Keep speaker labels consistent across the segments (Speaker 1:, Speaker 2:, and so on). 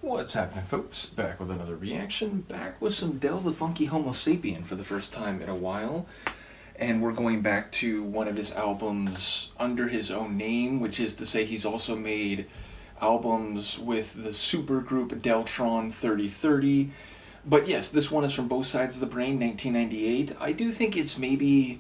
Speaker 1: What's happening, folks? Back with another reaction. Back with some Del the Funkee Homosapien for the first time in a while. And we're going back to one of his albums under his own name, which is to say he's also made albums with the supergroup Deltron 3030. But yes, this one is from Both Sides of the Brain, 1998. I do think it's maybe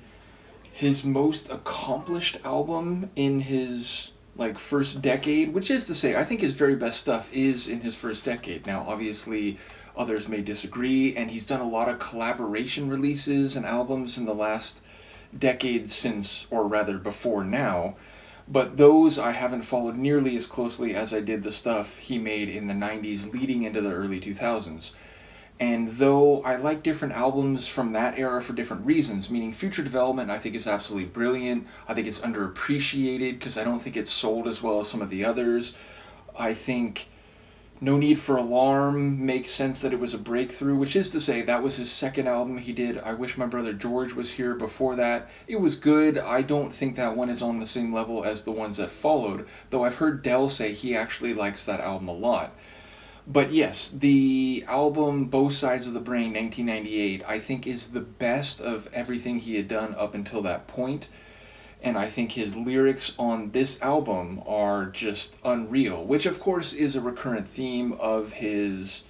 Speaker 1: his most accomplished album in his first decade, which is to say I think his very best stuff is in his first decade. Now obviously others may disagree, and he's done a lot of collaboration releases and albums in the last decade since, or rather before now, but those I haven't followed nearly as closely as I did the stuff he made in the 90s leading into the early 2000s. And though I like different albums from that era for different reasons, meaning Future Development I think is absolutely brilliant, I think it's underappreciated because I don't think it's sold as well as some of the others. I think No Need for Alarm makes sense that it was a breakthrough, which is to say that was his second album he did. I Wish My Brother George Was Here before that. It was good. I don't think that one is on the same level as the ones that followed, though I've heard Del say he actually likes that album a lot. But yes, the album Both Sides of the Brain, 1998, I think is the best of everything he had done up until that point. And I think his lyrics on this album are just unreal, which of course is a recurrent theme of his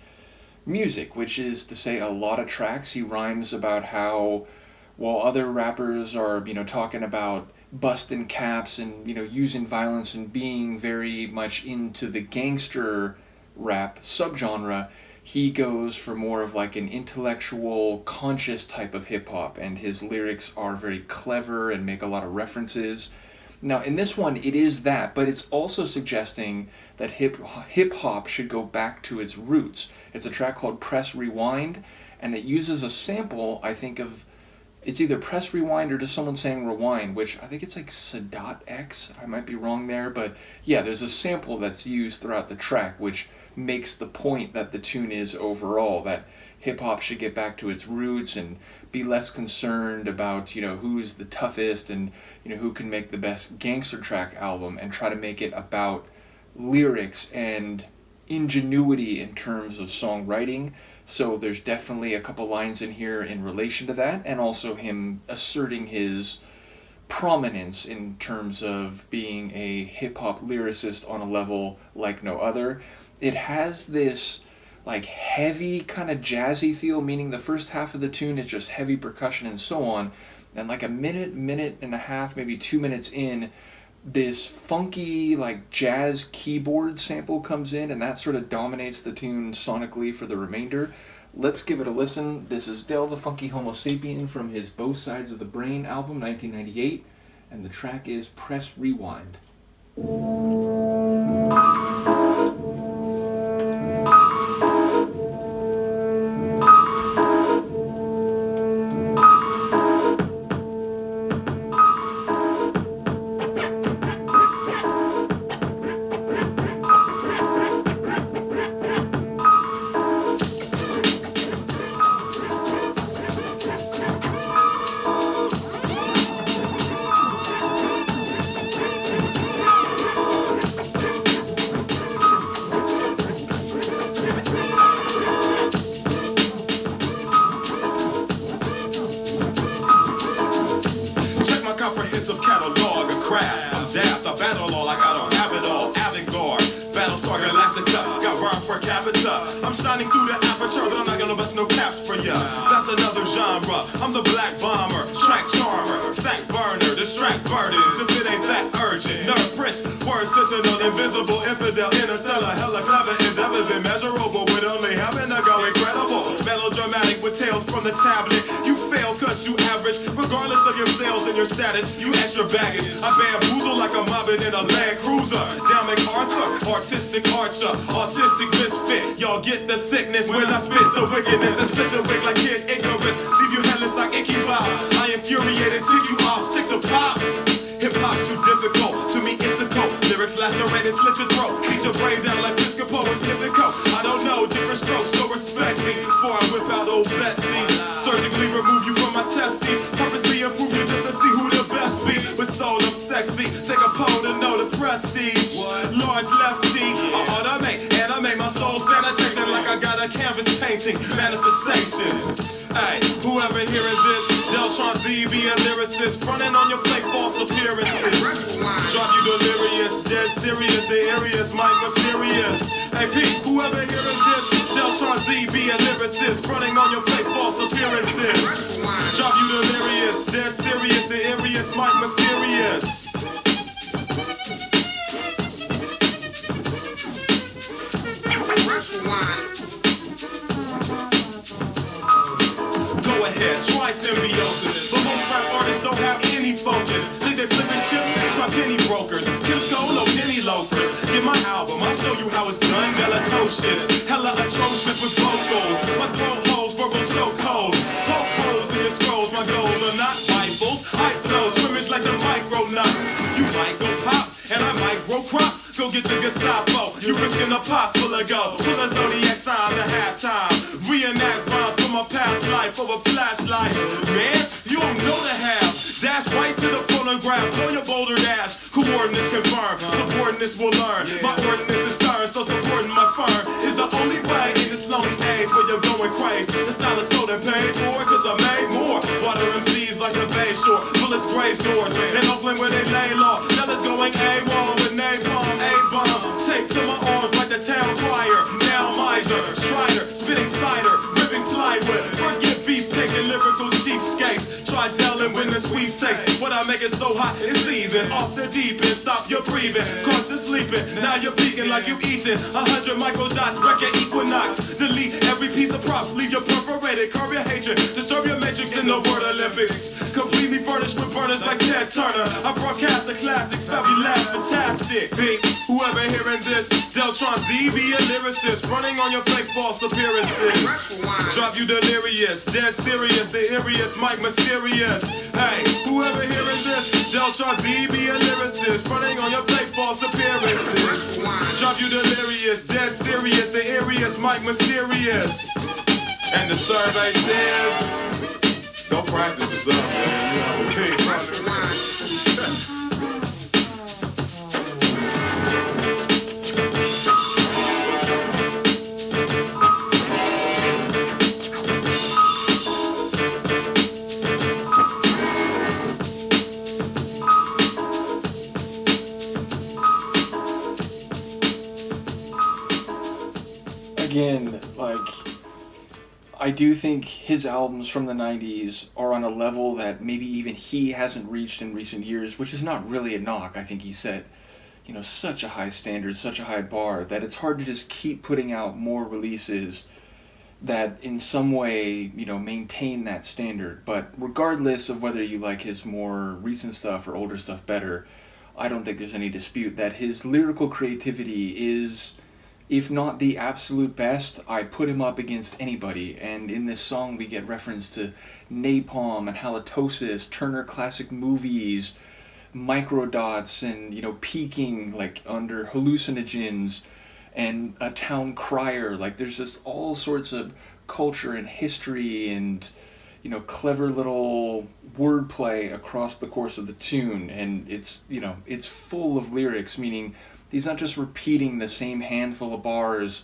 Speaker 1: music, which is to say a lot of tracks he rhymes about how while other rappers are, talking about busting caps and, using violence and being very much into the gangster rap subgenre, he goes for more of an intellectual, conscious type of hip-hop, and his lyrics are very clever and make a lot of references. Now in this one it is that, but it's also suggesting that hip-hop should go back to its roots. It's a track called Press Rewind, and it uses a sample, I think of, it's either Press Rewind or just someone saying rewind, which I think it's Sadat X, I might be wrong there, but yeah, there's a sample that's used throughout the track, which makes the point that the tune is overall, that hip-hop should get back to its roots and be less concerned about, who's the toughest and, who can make the best gangster track album, and try to make it about lyrics and ingenuity in terms of songwriting. So there's definitely a couple lines in here in relation to that, and also him asserting his prominence in terms of being a hip-hop lyricist on a level like no other. It has this heavy kind of jazzy feel, meaning the first half of the tune is just heavy percussion and so on, and a minute and a half, maybe 2 minutes in, this funky jazz keyboard sample comes in, and that sort of dominates the tune sonically for the remainder. Let's give it a listen. This is Del the Funkee Homosapien from his Both Sides of the Brain album, 1998, and the track is Press Rewind.
Speaker 2: Comprehensive catalog of crafts. I'm daft, I battle all, I don't have it all. Avant-garde, Battlestar Galactica, got rhymes per capita. I'm shining through the aperture, but I'm not gonna bust no caps for ya. That's another genre. I'm the black bomber, track charmer, sack burner, distract burdens. If it ain't that urgent, nerve prince, word sentinel, invisible, infidel, interstellar, hella clever endeavors, immeasurable, with only heaven to go incredible. Melodramatic with tales from the tablet. You fail cause you average, regardless of your sales and your status, you extra baggage. I bamboozle like a mobbing in a Land Cruiser. Down MacArthur, artistic archer, autistic misfit. Y'all get the sickness when I spit the wickedness and split your wig like Kid Icarus. Leave you headless like Icky Bob. I infuriated, tick you off, stick the pop. Hip-hop's too difficult, to me it's a cult. Lyrics lacerate and slit your throat. Beat your brain down like Piscopo or sniffing coke. I don't know, different strokes, so respect me before I whip out old Betsy. Surgically remove you from my testes, purposely improve you just to see who the best be. With soul I'm sexy, take a poll to know the prestige. Large lefty, I automate, animate my soul. Sanitation like I got a canvas painting. Manifestations. Hey, whoever hearing this, Deltron Z be a lyricist, fronting on your fake false appearances. Drop you delirious, dead serious, the areas might mysterious. Hey Pete, whoever hearing this, Deltron Z be a lyricist, fronting on your fake false appearances. Drop you delirious, dead serious, the areas might mysterious. Go ahead, try symbiosis. But most rap artists don't have any focus. Think they flipping chips? Try penny brokers. Gift go, no penny loafers. Get my album, I'll show you how it's done. Galatocious, hella atrocious with vocals. My throat holes, verbal chokeholds. Poke holes in your scrolls. My goals are not rifles. I flow, scrimmage like the micro nuts. You might go pop, and I might grow crops. Go get the Gestapo. You risking a pot full of gold. Pull a zodiac sign to halftime. Reenact rhymes from a past life over flashlights. Man, you don't know the half. Dash right to the phonograph. Blow your boulder dash. Coordinates confirmed. Subordinates will learn. My ordinance is stern, so supporting my firm is the only way in this lonely age where you're going crazy. The style is sold and paid for, cause I made more. Water MCs like the Bay Shore. Bullets graze doors. In Oakland where they lay low. Now it's going AWOL with napalm, A-bombs. Taped to my arms like the town choir. Now miser, strider, spitting cider, ripping plywood. Forget beefcake and lyrical cheapskates. Try Dell win the sweepstakes. What I make it so hot is seething. Off the deep end, stop your breathing. Caught you sleeping, now you're peeking like you've eaten 100 microdots, wreck your equinox. Delete every piece of props, leave your perforated. Curb your hatred, disturb your matrix in the word Olympics. Completely furnished with burners like Ted Turner. I broadcast the classics, fabulous, fantastic. Big, whoever hearing this, Deltron Z be a lyricist, running on your fake false appearances. Drop you delirious, dead serious, the areas might mysterious. Hey, whoever hearing this, Deltron Z be a lyricist, running on your fake false appearances. Drop you delirious, dead serious, the areas might mysterious. And the survey says, go practice yourself, man. You have a big
Speaker 1: Again, like, I do think his albums from the 90s are on a level that maybe even he hasn't reached in recent years, which is not really a knock. I think he set, such a high standard, such a high bar, that it's hard to just keep putting out more releases that in some way, maintain that standard. But regardless of whether you like his more recent stuff or older stuff better, I don't think there's any dispute that his lyrical creativity is, if not the absolute best, I put him up against anybody. And in this song we get reference to napalm and halitosis, Turner Classic Movies, microdots, and peaking like under hallucinogens, and a town crier. Like, there's just all sorts of culture and history and clever little wordplay across the course of the tune. And it's full of lyrics, meaning he's not just repeating the same handful of bars,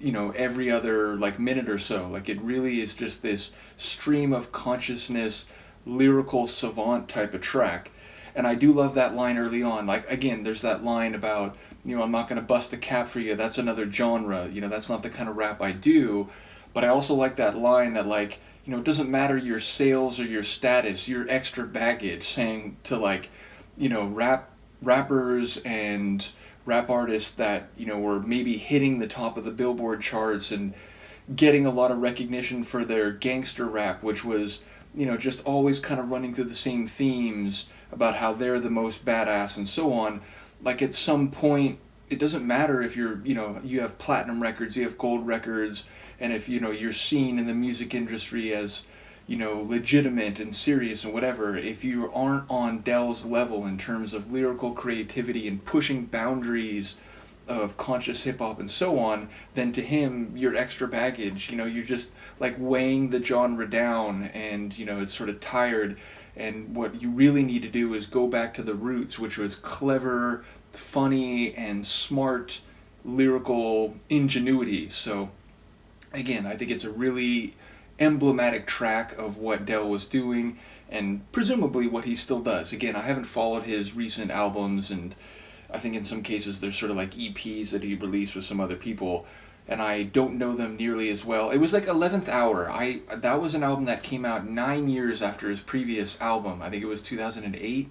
Speaker 1: every other minute or so. Like, it really is just this stream of consciousness, lyrical savant type of track. And I do love that line early on. Like, again, there's that line about, I'm not going to bust a cap for you. That's another genre. That's not the kind of rap I do. But I also like that line that, it doesn't matter your sales or your status, your extra baggage, saying to, rappers and rap artists that were maybe hitting the top of the Billboard charts and getting a lot of recognition for their gangster rap, which was just always kind of running through the same themes about how they're the most badass and so on. Like, at some point, it doesn't matter if you're you have platinum records, you have gold records, and if you're seen in the music industry as legitimate and serious and whatever, if you aren't on Dell's level in terms of lyrical creativity and pushing boundaries of conscious hip-hop and so on, then to him, you're extra baggage. You're just weighing the genre down, and it's sort of tired, and what you really need to do is go back to the roots, which was clever, funny, and smart lyrical ingenuity. So again, I think it's a really emblematic track of what Del was doing, and presumably what he still does. Again, I haven't followed his recent albums, and I think in some cases there's sort of like EPs that he released with some other people, and I don't know them nearly as well. It was like 11th Hour. That was an album that came out 9 years after his previous album. I think it was 2008.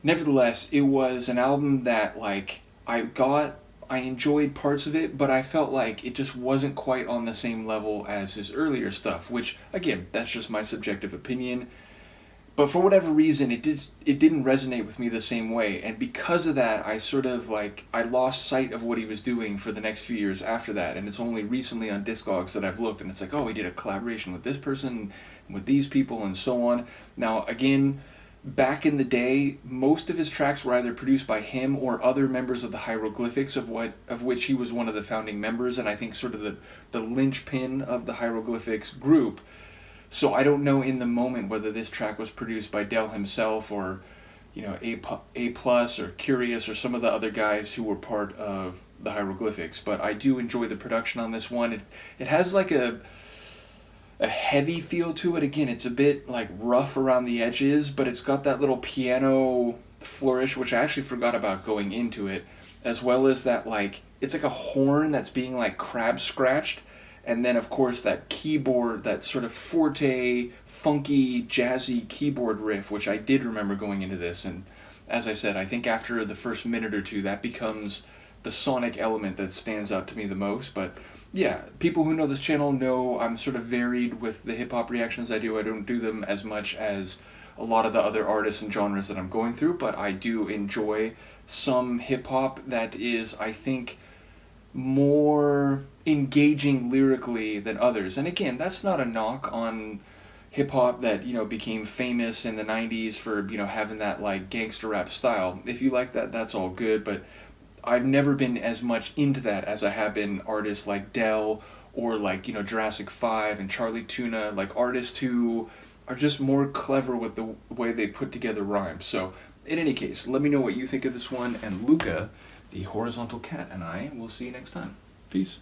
Speaker 1: Nevertheless, it was an album that like I enjoyed parts of it, but I felt like it just wasn't quite on the same level as his earlier stuff, which, again, that's just my subjective opinion. But for whatever reason, it didn't resonate with me the same way, and because of that, I sort of, like, I lost sight of what he was doing for the next few years after that, and it's only recently on Discogs that I've looked, and it's like, oh, he did a collaboration with this person, with these people, and so on. Now, again, back in the day, most of his tracks were either produced by him or other members of the Hieroglyphics, of which he was one of the founding members, and I think sort of the linchpin of the Hieroglyphics group. So I don't know in the moment whether this track was produced by Del himself or, you know, A Plus or Curious or some of the other guys who were part of the Hieroglyphics. But I do enjoy the production on this one. It has like a heavy feel to it. Again, it's a bit like rough around the edges, but it's got that little piano flourish, which I actually forgot about going into it, as well as that, like, it's like a horn that's being like crab scratched, and then of course that keyboard, that sort of forte, funky, jazzy keyboard riff, which I did remember going into this. And as I said, I think after the first minute or two, that becomes the sonic element that stands out to me the most. But yeah, people who know this channel know I'm sort of varied with the hip-hop reactions I do. I don't do them as much as a lot of the other artists and genres that I'm going through, but I do enjoy some hip-hop that is, I think, more engaging lyrically than others. And again, that's not a knock on hip-hop that, you know, became famous in the 90s for, you know, having that, like, gangster rap style. If you like that, that's all good, but I've never been as much into that as I have been artists like Del or like, you know, Jurassic 5 and Charlie Tuna, like artists who are just more clever with the way they put together rhymes. So in any case, let me know what you think of this one, and Luca, the horizontal cat, and I will see you next time. Peace.